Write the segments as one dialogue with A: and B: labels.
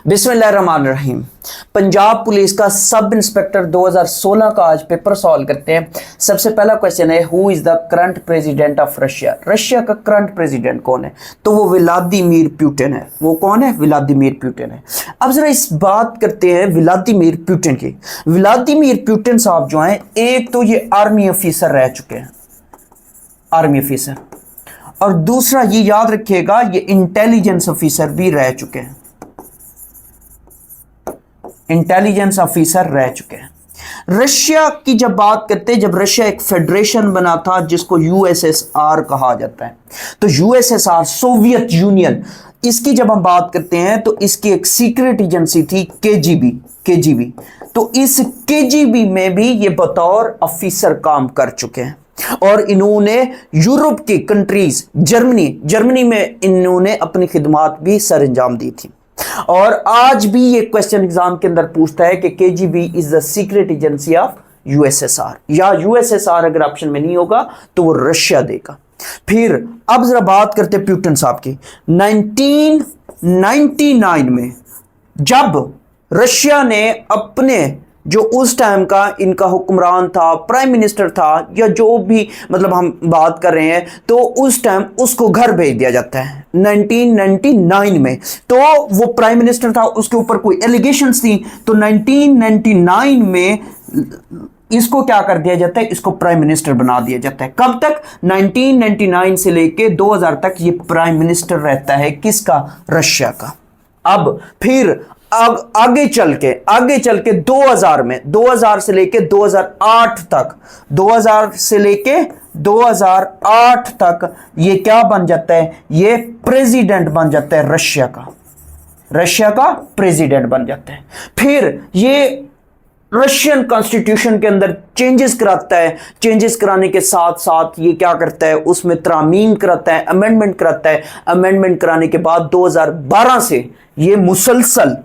A: बिस्मिल्लाहिर्रहमानिर्रहीम। पंजाब पुलिस का sub inspector 2016 का आज पेपर सॉल्व करते हैं। सबसे पहला क्वेश्चन है, who is the current president of Russia. Russia का करंट प्रेसिडेंट कौन है? तो वो व्लादिमीर पुतिन है। वो कौन है? व्लादिमीर पुतिन है। अब जरा इस बात करते हैं व्लादिमीर पुतिन की। व्लादिमीर पुतिन साहब जो हैं, एक तो ये आर्मी ऑफिसर रह चुके हैं, आर्मी ऑफिसर, और दूसरा ये याद रखिएगा ये इंटेलिजेंस ऑफिसर भी रह चुके हैं, इंटेलिजेंस ऑफिसर रह चुके हैं। रशिया की जब बात करते हैं, जब रशिया एक फेडरेशन बना था जिसको यूएसएसआर कहा जाता है, तो यूएसएसआर सोवियत यूनियन, इसकी जब हम बात करते हैं तो इसकी एक सीक्रेट एजेंसी थी केजीबी। तो इस केजीबी में भी ये बतौर ऑफिसर काम कर चुके हैं और इन्होंने यूरोप की कंट्रीज, जर्मनी में इन्होंने अपनी खिदमात भी सर अंजाम दी थी। और आज भी ये क्वेश्चन एग्जाम के अंदर पूछता है कि KGB is the secret agency of USSR, या यूएसएसआर अगर ऑप्शन में नहीं होगा तो वो रशिया देगा। फिर अब जरा बात करते हैं पुतिन साहब की। 1999 में जब रशिया ने अपने जो उस टाइम का इनका हुक्मरान था, प्राइम मिनिस्टर था, या जो भी मतलब हम बात कर रहे हैं, तो उस टाइम उसको घर भेज दिया जाता है 1999 में। तो वो प्राइम मिनिस्टर था, उसके ऊपर कोई एलिगेशंस थी, तो 1999 में इसको क्या कर दिया जाता है, इसको प्राइम मिनिस्टर बना दिया जाता है। कब तक? 1999 से लेके 2000 तक ये प्राइम मिनिस्टर रहता है किसका? रशिया का। अब फिर आगे चल के 2000 से लेके 2008 तक, 2000 से लेके 2008 तक ये क्या बन जाता है? ये प्रेसिडेंट बन जाता है रशिया का प्रेसिडेंट बन जाता है। फिर ये रशियन कॉन्स्टिट्यूशन के अंदर चेंजेस कराता है, चेंजेस कराने के साथ साथ ये क्या करता है, उसमें तरामीम कराता है, अमेंडमेंट कराता है। अमेंडमेंट कराने के बाद 2012 से ये मुसलसल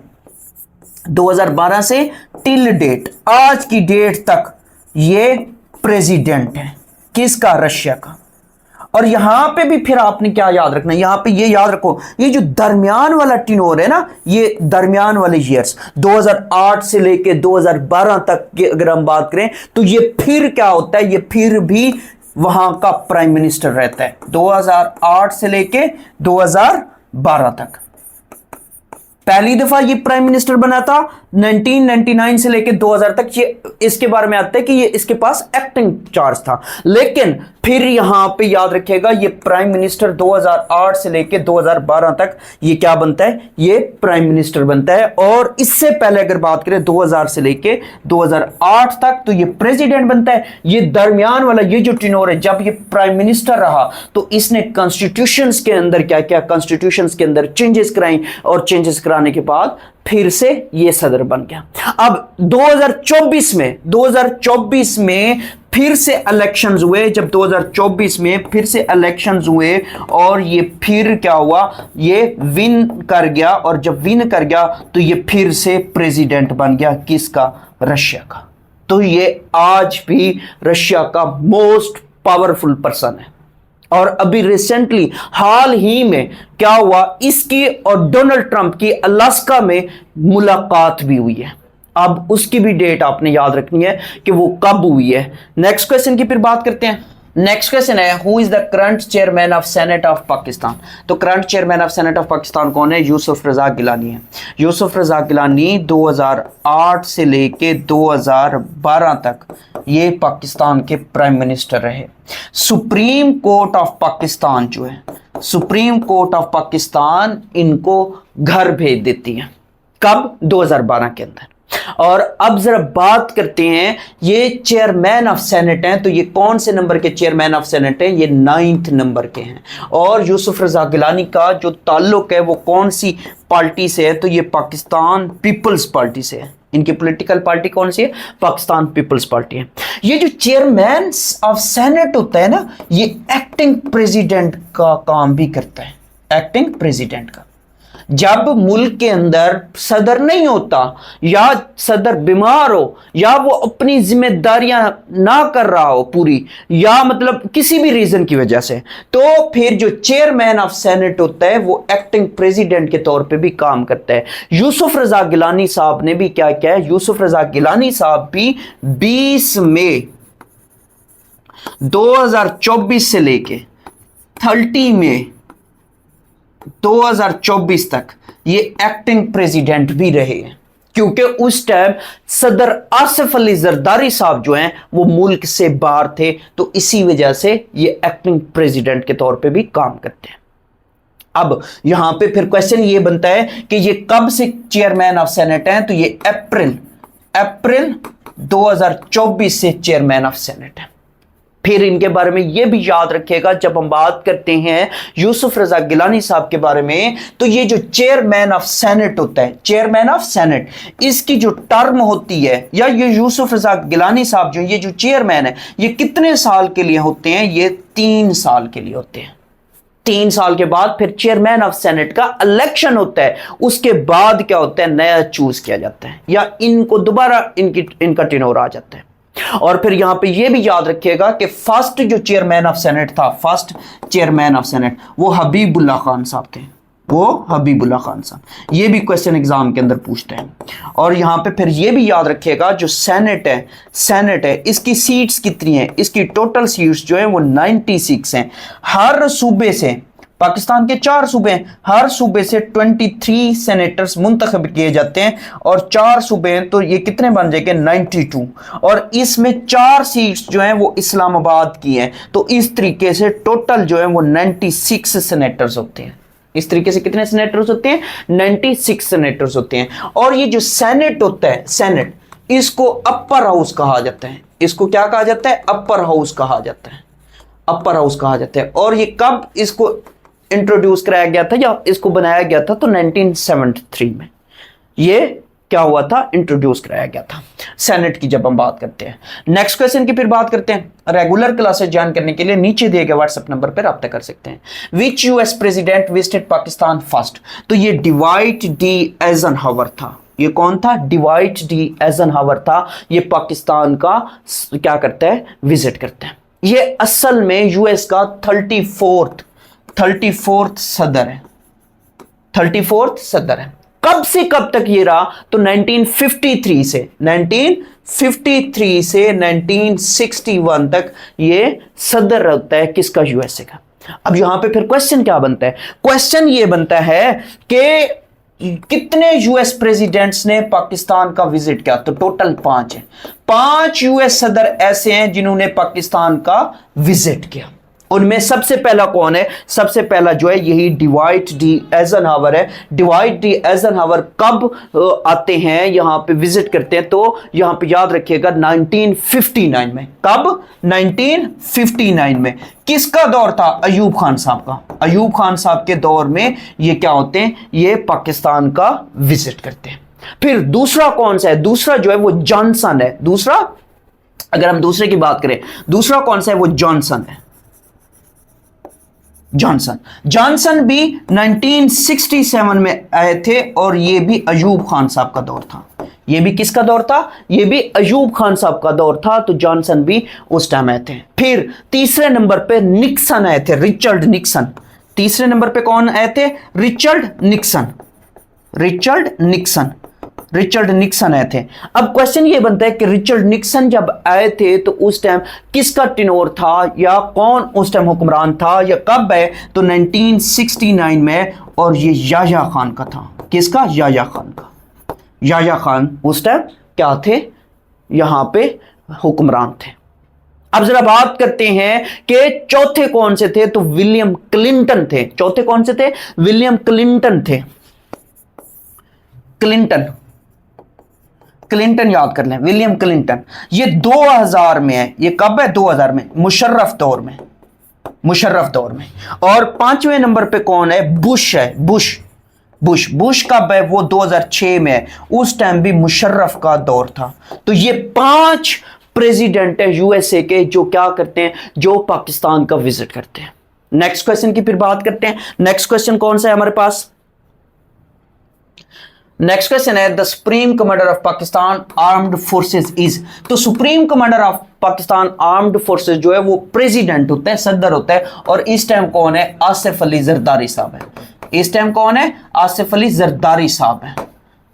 A: 2012 से टिल डेट, आज की डेट तक ये प्रेसिडेंट है किसका? रशिया का। और यहां पे भी फिर आपने क्या याद रखना, यहां पे ये याद रखो, ये जो दरमियान वाला टिनोर है ना, ये दरमियान वाले ईयर्स 2008 से लेके 2012 तक की अगर हम बात करें, तो ये फिर क्या होता है, ये फिर भी वहां का प्राइम मिनिस्टर रहता है 2008 से लेके 2012 तक। पहली दफा ये प्राइम मिनिस्टर बना था 1999 से लेकर 2000 तक। ये इसके बारे में आता है कि ये इसके पास एक्टिंग चार्ज था, लेकिन फिर यहां पे याद रखिएगा ये प्राइम मिनिस्टर 2008 से लेकर 2012 तक ये क्या बनता है? ये प्राइम मिनिस्टर बनता है। और इससे पहले अगर बात करें 2000 से लेकर 2008 तक, तो ये प्रेसिडेंट बनता है। ये दरमियान वाला ये जो टिनोर है, जब ये प्राइम मिनिस्टर रहा तो इसने कॉन्स्टिट्यूशंस के अंदर क्या क्या, कॉन्स्टिट्यूशंस के अंदर चेंजेस कराई, और चेंजेस कराने के बाद फिर से ये सदर बन गया। अब 2024 में फिर से इलेक्शंस हुए। जब 2024 में फिर से इलेक्शंस हुए और ये फिर क्या हुआ, ये विन कर गया, और जब विन कर गया तो ये फिर से प्रेसिडेंट बन गया किसका? रशिया का। तो ये आज भी रशिया का मोस्ट पावरफुल पर्सन है। और अभी रिसेंटली हाल ही में क्या हुआ, इसकी और डोनाल्ड ट्रंप की अलास्का में मुलाकात भी हुई है। अब उसकी भी डेट आपने याद रखनी है कि वो कब हुई है। नेक्स्ट क्वेश्चन की फिर बात करते हैं। नेक्स्ट क्वेश्चन है, who is the current chairman of senate of Pakistan. तो current chairman of senate of Pakistan कौन है? यूसुफ रजा गिलानी है। यूसुफ रजा गिलानी 2008 से लेके 2012 तक ये पाकिस्तान के प्राइम मिनिस्टर रहे। सुप्रीम कोर्ट ऑफ पाकिस्तान जो है, सुप्रीम कोर्ट ऑफ पाकिस्तान इनको घर भेज देती है। कब? 2012 के अंदर। और अब जरा बात करते हैं, ये चेयरमैन ऑफ सेनेट हैं, तो ये कौन से नंबर के चेयरमैन ऑफ सेनेट हैं? ये 9th नंबर के हैं। और यूसुफ रजा गिलानी का जो ताल्लुक है वो कौन सी पार्टी से है? तो ये पाकिस्तान पीपल्स पार्टी से है। इनकी पॉलिटिकल पार्टी कौन सी है? पाकिस्तान पीपल्स पार्टी है। ये जो चेयरमैन ऑफ सेनेट होता है ना, ये एक्टिंग प्रेसिडेंट का काम भी करता है, एक्टिंग प्रेसिडेंट का। जब मुल्क के अंदर सदर नहीं होता, या सदर बीमार हो, या वो अपनी जिम्मेदारियां ना कर रहा हो पूरी, या मतलब किसी भी रीजन की वजह से, तो फिर जो चेयरमैन ऑफ सेनेट होता है वो एक्टिंग प्रेसिडेंट के तौर पे भी काम करता है। यूसुफ रजा गिलानी साहब ने भी क्या किया है, यूसुफ रजा गिलानी साहब भी 20 मई 2024 से लेके 30 मई 2024 तक ये एक्टिंग प्रेसिडेंट भी रहे हैं, क्योंकि उस टाइम सदर आसिफ अली जरदारी साहब जो हैं वो मुल्क से बाहर थे, तो इसी वजह से ये एक्टिंग प्रेसिडेंट के तौर पे भी काम करते हैं। अब यहां पे फिर क्वेश्चन ये बनता है कि ये कब से चेयरमैन ऑफ सेनेट हैं, तो ये अप्रैल 2024 से चेयरमैन ऑफ सेनेट है। फिर इनके बारे में यह भी याद रखिएगा, जब हम बात करते हैं यूसुफ रजा गिलानी साहब के बारे में, तो ये जो चेयरमैन ऑफ सेनेट होता है, चेयरमैन ऑफ सेनेट, इसकी जो टर्म होती है, या ये यूसुफ रजा गिलानी साहब जो ये जो चेयरमैन है, ये कितने साल के लिए होते हैं, ये 3 साल के लिए होते हैं। 3 साल के बाद फिर चेयरमैन ऑफ सेनेट का इलेक्शन होता है, उसके बाद क्या होता है, नया चूज किया जाता है, या इनको दोबारा इनका टेन्योर आ जाता है। और फिर यहां पे ये भी याद रखिएगा कि फर्स्ट जो चेयरमैन ऑफ सेनेट था, फर्स्ट चेयरमैन ऑफ सेनेट वो हबीबुल्लाह खान साहब थे, वो हबीबुल्लाह खान साहब। ये भी क्वेश्चन एग्जाम के अंदर पूछते हैं। और यहां पे फिर ये भी याद रखिएगा, जो सेनेट है इसकी सीट्स कितनी है, इसकी टोटल सीट्स जो है वो 96 हैं। हर सूबे से, पाकिस्तान के 4 सूबे हैं, हर सूबे से 23 सेनेटर्स मुंतखब किए जाते हैं, और 4 सूबे हैं तो ये कितने बन जाएंगे, 92। और इसमें 4 सीट्स जो हैं वो इस्लामाबाद की हैं, तो इस तरीके से टोटल जो है वो 96 सेनेटर्स होते हैं। इस तरीके से कितने सेनेटर्स होते हैं, 96 सेनेटर्स होते हैं। और ये जो सेनेट होता है, सेनेट, इसको अपर हाउस कहा जाता है। इसको क्या कहा जाता है, अपर हाउस कहा जाता है, अपर हाउस कहा जाता है। और ये कब इसको इंट्रोड्यूस कराया गया था, या इसको बनाया गया था, तो 1973 में ये क्या हुआ था, इंट्रोड्यूस कराया गया था सेनेट की, जब हम बात करते हैं। नेक्स्ट क्वेश्चन की फिर बात करते हैं। रेगुलर क्लासेस ज्वाइन करने के लिए नीचे दिए गए व्हाट्सएप नंबर पर राब्ता कर सकते हैं। Which US president visited Pakistan first, तो ये डिवाइट डी एइजनहावर था। ये कौन था, डिवाइट डी एइजनहावर था। ये पाकिस्तान का क्या करता है, विजिट करता है। ये असल में यूएस का 34th सदर है, 34th सदर है। कब से कब तक ये रहा, तो 1953 से 1961 तक ये सदर रहता है किसका, यूएसए का। अब यहां पे फिर क्वेश्चन क्या बनता है, क्वेश्चन ये बनता है कि कितने यूएस प्रेसिडेंट्स ने पाकिस्तान का विजिट किया, तो टोटल 5 है। 5 यूएस सदर ऐसे हैं जिन्होंने पाकिस्तान का विजिट किया। उनमें सबसे पहला कौन है, सबसे पहला जो है यही डिवाइट डी एइजनहावर है। डिवाइट डी एइजनहावर कब आते हैं, यहां पे विजिट करते हैं, तो यहां पे याद रखिएगा 1959 में। कब, 1959 में। किसका दौर था, अयूब खान साहब का। अयूब खान साहब के दौर में ये क्या होते हैं, ये पाकिस्तान का विजिट करते हैं। फिर दूसरा कौन सा है, दूसरा जो है वो जॉनसन है। दूसरा, अगर हम दूसरे की बात करें, दूसरा कौन सा है, वो जॉनसन है। जॉनसन भी 1967 में आए थे, और ये भी अयूब खान साहब का दौर था। ये भी किसका दौर था, ये भी अयूब खान साहब का दौर था, तो जॉनसन भी उस टाइम आए थे। फिर तीसरे नंबर पे निक्सन आए थे, रिचर्ड निक्सन। तीसरे नंबर पे कौन आए थे, रिचर्ड निक्सन आए थे। अब क्वेश्चन ये बनता है कि रिचर्ड निक्सन जब आए थे तो उस टाइम किसका टेन्योर था, या कौन उस टाइम हुक्मरान था, या कब आए, तो 1969 में। और ये याह्या खान का था। किसका, याह्या खान का। याह्या खान उस टाइम क्या थे, यहां पे हुक्मरान थे। अब जरा बात करते हैं कि चौथे कौन से थे, तो विलियम क्लिंटन थे। चौथे कौन से थे, विलियम क्लिंटन थे। क्लिंटन याद कर लें, विलियम क्लिंटन। ये 2000 में है। ये कब है, 2000 में, मुशर्रफ दौर में। और 5वें नंबर पे कौन है, बुश है। बुश कब है, वो 2006 में है। उस टाइम भी मुशर्रफ का दौर था। तो ये 5 प्रेसिडेंट है यूएसए के जो क्या करते हैं, जो पाकिस्तान का विजिट करते हैं। नेक्स्ट क्वेश्चन की फिर बात करते हैं। नेक्स्ट क्वेश्चन कौन सा है हमारे पास, नेक्स्ट क्वेश्चन है the supreme commander of Pakistan armed forces is. तो supreme commander of Pakistan armed forces जो है वो प्रेसिडेंट होता है, सदर होता है, और इस टाइम कौन है? आसिफ अली जरदारी साहब है। इस टाइम कौन है? आसिफ अली जरदारी साहब है।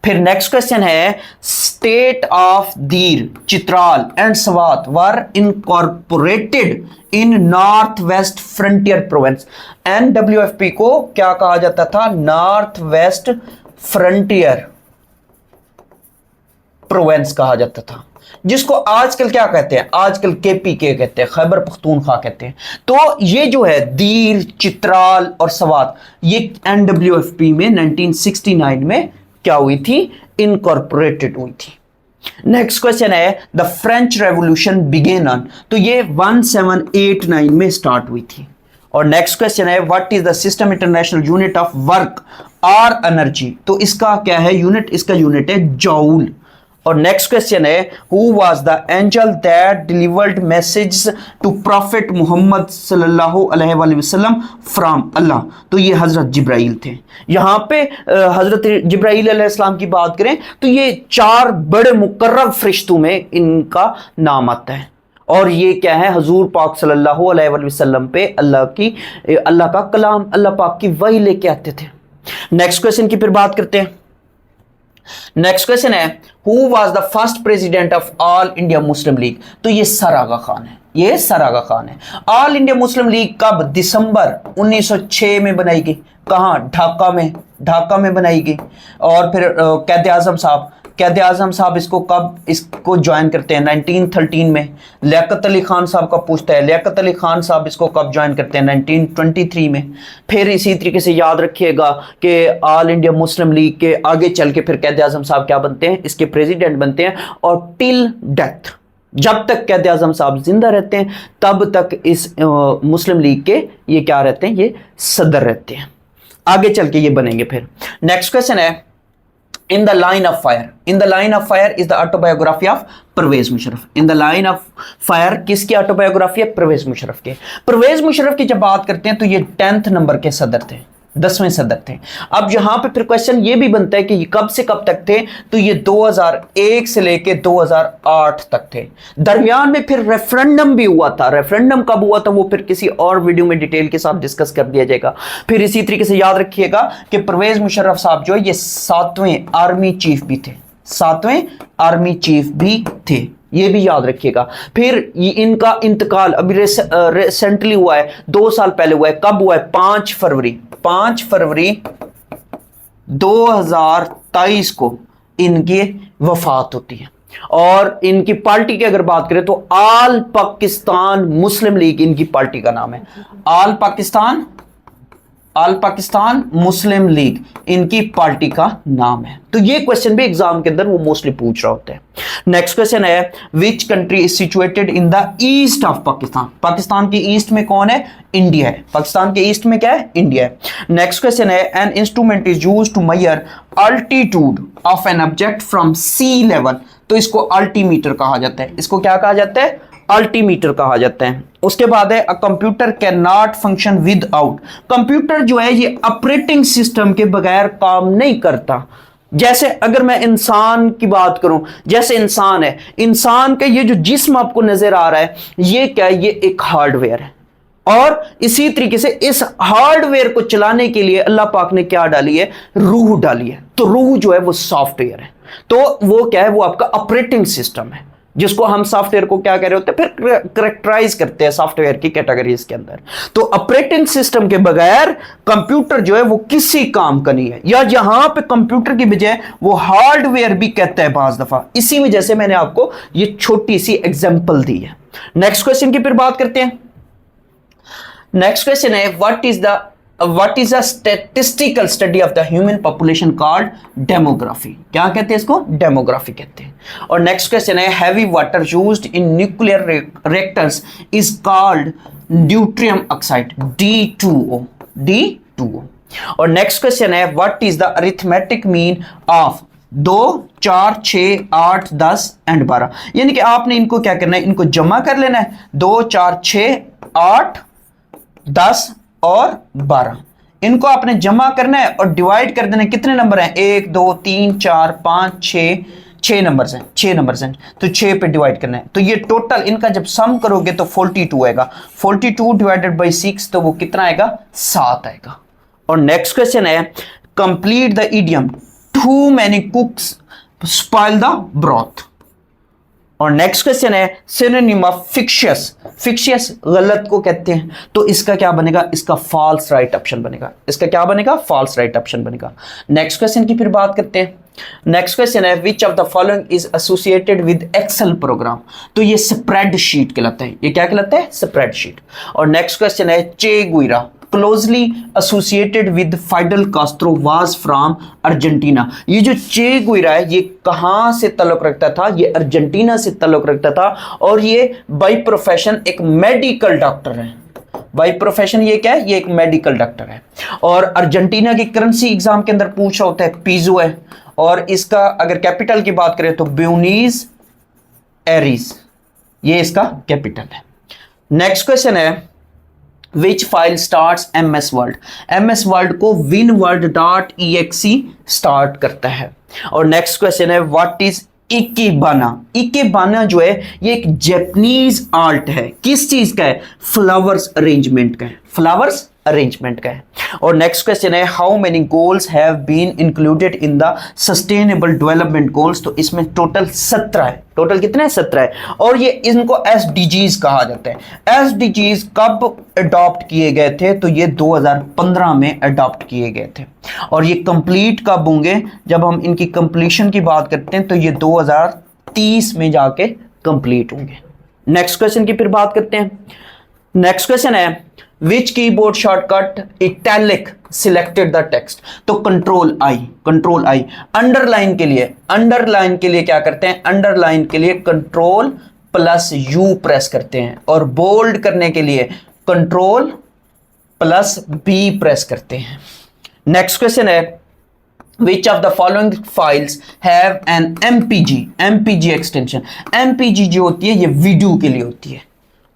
A: फिर नेक्स्ट क्वेश्चन है स्टेट ऑफ दीर, Chitral and Swat were incorporated in north west frontier province. NWFP को क्या कहा जाता था? नॉर्थ वेस्ट फ्रंटियर प्रोविंस कहा जाता था, जिसको आजकल क्या कहते हैं? आजकल KPK कहते हैं, खैबर पख्तूनख्वा कहते हैं। तो ये जो है दीर, चित्राल और स्वात, ये NWFP में 1969 में क्या हुई थी? इनकॉर्पोरेटेड हुई थी। नेक्स्ट क्वेश्चन है the French revolution begin on. तो ये 1789 में स्टार्ट हुई थी। और नेक्स्ट क्वेश्चन है what is the system international unit of work और एनर्जी। तो इसका क्या है यूनिट? इसका यूनिट है जूल। और नेक्स्ट क्वेश्चन है who was the angel that delivered message to prophet Muhammad सल्लल्लाहु अलैहि वसल्लम फ्रॉम अल्लाह। तो ये हजरत जिब्राइल थे। यहाँ पे हजरत जिब्राइल अलैहिस्सलाम की बात करें तो ये 4 बड़े मुकर्रब फरिश्तों में इनका नाम आता है। और ये क्या है? हजूर पाक सल्लल्लाहु अलैहि वसल्लम पे अल्लाह का कलाम, अल्लाह पाक की वही लेके आते थे। नेक्स्ट क्वेश्चन की फिर बात करते हैं। नेक्स्ट क्वेश्चन है who was the first president of all India Muslim league. तो ये सर आगा खान है। ये सर आगा खान है। ऑल इंडिया मुस्लिम लीग कब? दिसंबर 1906 में बनाई गई। कहां? ढाका में। ढाका में बनाई गई। और फिर कैद आजम साहब इसको ज्वाइन करते हैं 1913 में। लियाकत अली खान साहब का पूछता है, लियाकत अली खान साहब इसको कब ज्वाइन करते हैं? 1923 में। फिर इसी तरीके से याद रखिएगा कि ऑल इंडिया मुस्लिम लीग के आगे चल के फिर कैद आजम साहब क्या बनते हैं? इसके प्रेसिडेंट बनते हैं। और टिल डेथ, जब तक कैद आजम साहब जिंदा रहते हैं तब तक इस मुस्लिम लीग के ये क्या रहते हैं? ये सदर रहते हैं। आगे चल के ये बनेंगे। फिर नेक्स्ट क्वेश्चन है In the Line of Fire. In the Line of Fire is the autobiography of Pervez Musharraf. In the line of fire किसकी ऑटोबायोग्राफी है? परवेज मुशर्रफ के। परवेज मुशर्रफ की जब बात करते हैं तो ये 10th नंबर के सदर थे, 10वें सदर थे। अब यहां पे फिर क्वेश्चन ये भी बनता है कि ये कब से कब तक थे? तो ये 2001 से लेके 2008 तक थे। दरमियान में फिर रेफरेंडम भी हुआ था। रेफरेंडम कब हुआ था वो फिर किसी और वीडियो में डिटेल के साथ डिस्कस कर दिया जाएगा। फिर इसी तरीके से याद रखिएगा कि परवेज मुशर्रफ साहब जो है ये 7वें आर्मी चीफ भी थे, 7वें आर्मी चीफ भी थे, ये भी याद रखिएगा। फिर इनका इंतकाल अभी रिसेंटली हुआ है, 2 साल पहले हुआ है। कब हुआ है? 5 फरवरी 2023 को इनकी वफात होती है। और इनकी पार्टी की अगर बात करें तो आल पाकिस्तान मुस्लिम लीग इनकी पार्टी का नाम है। आल पाकिस्तान मुस्लिम लीग इनकी पार्टी का नाम है। तो ये क्वेश्चन भी एग्जाम के अंदर वो मोस्टली पूछ रहा होता है। नेक्स्ट क्वेश्चन है which country is situated in the east of Pakistan. Pakistan के ईस्ट में कौन है? इंडिया है। पाकिस्तान के ईस्ट में क्या है? इंडिया है। नेक्स्ट क्वेश्चन है an instrument is used to measure altitude of an object from sea level. तो इसको अल्टीमीटर कहा जाता है। इसको क्या कहा जाता है? अल्टीमीटर कहा जाता है। उसके बाद है a computer can not function with out. Computer जो है ये ऑपरेटिंग सिस्टम के बगैर काम नहीं करता। जैसे अगर मैं इंसान की बात करूं, जैसे इंसान है, इंसान का ये जो जिस्म आपको नजर आ रहा है ये क्या है? ये एक हार्डवेयर है। और इसी तरीके से इस हार्डवेयर को चलाने के लिए अल्लाह पाक ने क्या डाली है? रूह डाली है। तो रूह जो है वो सॉफ्टवेयर है। तो वो क्या है? वो आपका ऑपरेटिंग सिस्टम है, जिसको हम सॉफ्टवेयर को क्या कह रहे होते हैं? फिर करेक्टराइज करते हैं सॉफ्टवेयर की कैटेगरीज के अंदर। तो ऑपरेटिंग सिस्टम के बगैर कंप्यूटर जो है वो किसी काम का नहीं है, या यहां पे कंप्यूटर की बजाय वो हार्डवेयर भी कहता है बाज दफा। इसी वजह से मैंने आपको ये छोटी सी एग्जांपल दी है। नेक्स्ट क्वेश्चन की फिर बात करते हैं। नेक्स्ट क्वेश्चन है what is a statistical study of the human population called demography। क्या कहते हैं इसको? डेमोग्राफी कहते हैं। और नेक्स्ट क्वेश्चन है heavy water used in nuclear reactors is called deuterium oxide D2O। और नेक्स्ट क्वेश्चन है what is the arithmetic mean of 2, 4, 6, 8, 10 and 12। यानी कि आपने इनको क्या करना है? इनको जमा कर लेना है। 2, 4, 6, 8, 10 और 12। इनको आपने जमा करना है और डिवाइड कर देना है। कितने नंबर हैं? 1 2 3 4 5 6 नंबर्स हैं, 6 नंबर्स हैं, तो 6 पे डिवाइड करना है। तो ये टोटल इनका जब सम करोगे तो 42 आएगा। 42 डिवाइडेड बाई 6 तो वो कितना आएगा? 7 आएगा। और नेक्स्ट क्वेश्चन है complete the idiom too many cooks spoil the broth. और नेक्स्ट क्वेश्चन है सिनोनिम ऑफ फिक्शियस। फिक्शियस गलत को कहते हैं, तो इसका क्या बनेगा? इसका फॉल्स राइट ऑप्शन बनेगा। इसका क्या बनेगा? फॉल्स राइट ऑप्शन बनेगा। नेक्स्ट क्वेश्चन की फिर बात करते हैं। नेक्स्ट क्वेश्चन है which of the following is associated with Excel program. तो ये स्प्रेड शीट कहलाता है। ये क्या कहलाता है? Spreadsheet. और नेक्स्ट क्वेश्चन है Che Guevara closely associated with Fidel Castro was from Argentina. ये जो चे गुइरा है ये कहां से ताल्लुक रखता था? ये अर्जेंटीना से ताल्लुक रखता था। और ये बाय प्रोफेशन एक मेडिकल डॉक्टर है। बाय प्रोफेशन ये क्या है? ये एक मेडिकल डॉक्टर है। और अर्जेंटीना की करेंसी एग्जाम के अंदर पूछा होता है पीजो है। और इसका अगर कैपिटल की बात करें तो ब्यूनीस एरिस, ये इसका कैपिटल है। नेक्स्ट क्वेश्चन है which file starts MS world. MS world को winworld.exe स्टार्ट करता है। और नेक्स्ट क्वेश्चन है व्हाट इज इकेबाना। इकेबाना जो है ये एक जापानीज आर्ट है। किस चीज का है? फ्लावर्स अरेंजमेंट का है। फ्लावर्स अरेंजमेंट का है। और नेक्स्ट क्वेश्चन है how many goals have been included in the sustainable development goals. तो इसमें टोटल 17 है। टोटल कितने हैं? 17 है। और ये इनको SDGs कहा जाता है। SDGs कब अडॉप्ट किए गए थे? तो ये 2015 में अडॉप्ट किए गए थे। और ये कंप्लीट कब होंगे? जब हम इनकी कंप्लीशन की बात करते हैं तो ये 2030 में जाके कंप्लीट होंगे। नेक्स्ट क्वेश्चन की फिर बात करते हैं। नेक्स्ट क्वेश्चन है which keyboard shortcut italic selected the text. तो कंट्रोल आई। अंडरलाइन के लिए क्या करते हैं? अंडरलाइन के लिए Ctrl+U प्रेस करते हैं। और बोल्ड करने के लिए Ctrl+B प्रेस करते हैं। नेक्स्ट क्वेश्चन है Which of the following files have an MPG extension. MPG जो होती है ये वीडियो के लिए होती है।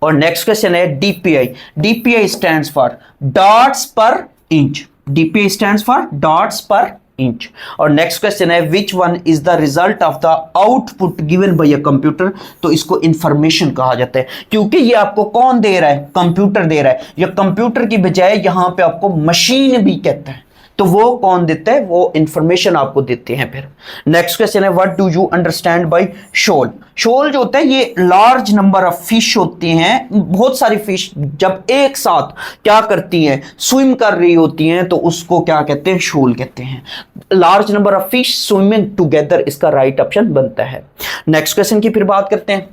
A: और नेक्स्ट क्वेश्चन है DPI स्टैंड्स फॉर डॉट्स पर inch. DPI stands for dots पर इंच। और नेक्स्ट क्वेश्चन है which one is the result of the output given by a computer. तो इसको इंफॉर्मेशन कहा जाता है, क्योंकि ये आपको कौन दे रहा है? कंप्यूटर दे रहा है। या कंप्यूटर की बजाय यहां पे आपको मशीन भी कहता है, तो वो कौन देता है? वो इंफॉर्मेशन आपको देते हैं। फिर नेक्स्ट क्वेश्चन है what do you understand by shoal. Shoal जो होता है ये लार्ज नंबर ऑफ फिश होती हैं। बहुत सारी फिश जब एक साथ क्या करती हैं? स्विम कर रही होती हैं, तो उसको क्या कहते हैं? शोल कहते हैं। Large number of fish swimming together, इसका राइट ऑप्शन बनता है। नेक्स्ट क्वेश्चन की फिर बात करते हैं।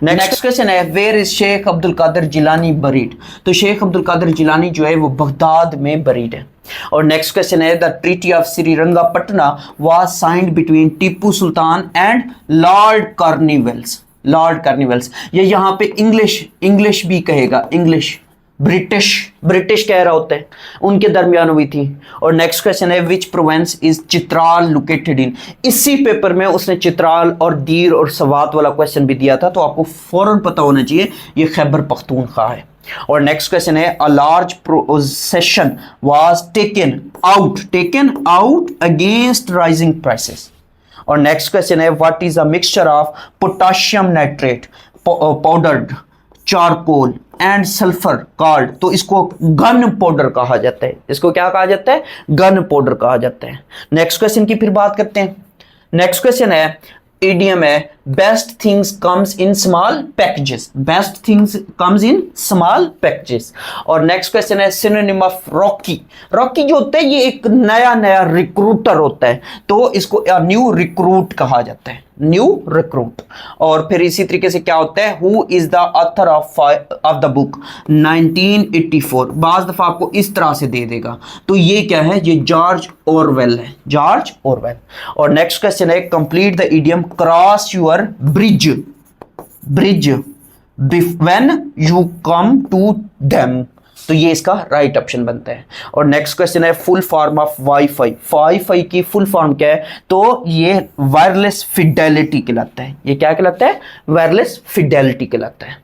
A: नेक्स्ट क्वेश्चन है where is Sheikh Abdul Qadir Jilani buried. तो शेख अब्दुल कादिर जिलानी जो है वो बगदाद में बरीड है। और नेक्स्ट क्वेश्चन है the treaty of Srirangapatna was signed between Tipu sultan and Lord carnivals. ये यहाँ पे इंग्लिश भी कहेगा, इंग्लिश ब्रिटिश कह रहा होता है, उनके दरमियान हुई थी। और नेक्स्ट क्वेश्चन है विच province is Chitral located in. इसी पेपर में उसने चित्राल और दीर और सवात वाला क्वेश्चन भी दिया था, तो आपको फौरन पता होना चाहिए ये खैबर पख्तूनख्वा है। और नेक्स्ट क्वेश्चन है a large procession was taken out against rising prices. और नेक्स्ट क्वेश्चन है what is a mixture of potassium nitrate powdered charcoal and sulphur called. तो इसको गन पाउडर कहा जाता है। इसको क्या कहा जाता है? गन पाउडर कहा जाता है। नेक्स्ट क्वेश्चन की फिर बात करते हैं। नेक्स्ट क्वेश्चन है इडियम है best things comes in small packages. Best things comes in small packages. और नेक्स्ट क्वेश्चन है सिनोनिम ऑफ रॉकी जो होता है ये एक नया रिक्रूटर होता है, तो इसको न्यू रिक्रूट कहा जाता है, न्यू रिक्रूट। और फिर इसी तरीके से क्या होता है who is the author of the book 1984। बाज दफा आपको इस तरह से दे देगा, तो ये क्या है? ये जॉर्ज ऑरवेल है, जॉर्ज ऑरवेल। और नेक्स्ट क्वेश्चन है complete the idiom cross your bridge when you come to them. तो ये इसका राइट ऑप्शन बनता है। और नेक्स्ट क्वेश्चन है फुल फॉर्म ऑफ वाईफाई की फुल फॉर्म क्या है? तो ये वायरलेस फिडेलिटी कहलाता है। ये क्या कहलाता है? वायरलेस फिडेलिटी कहलाता है।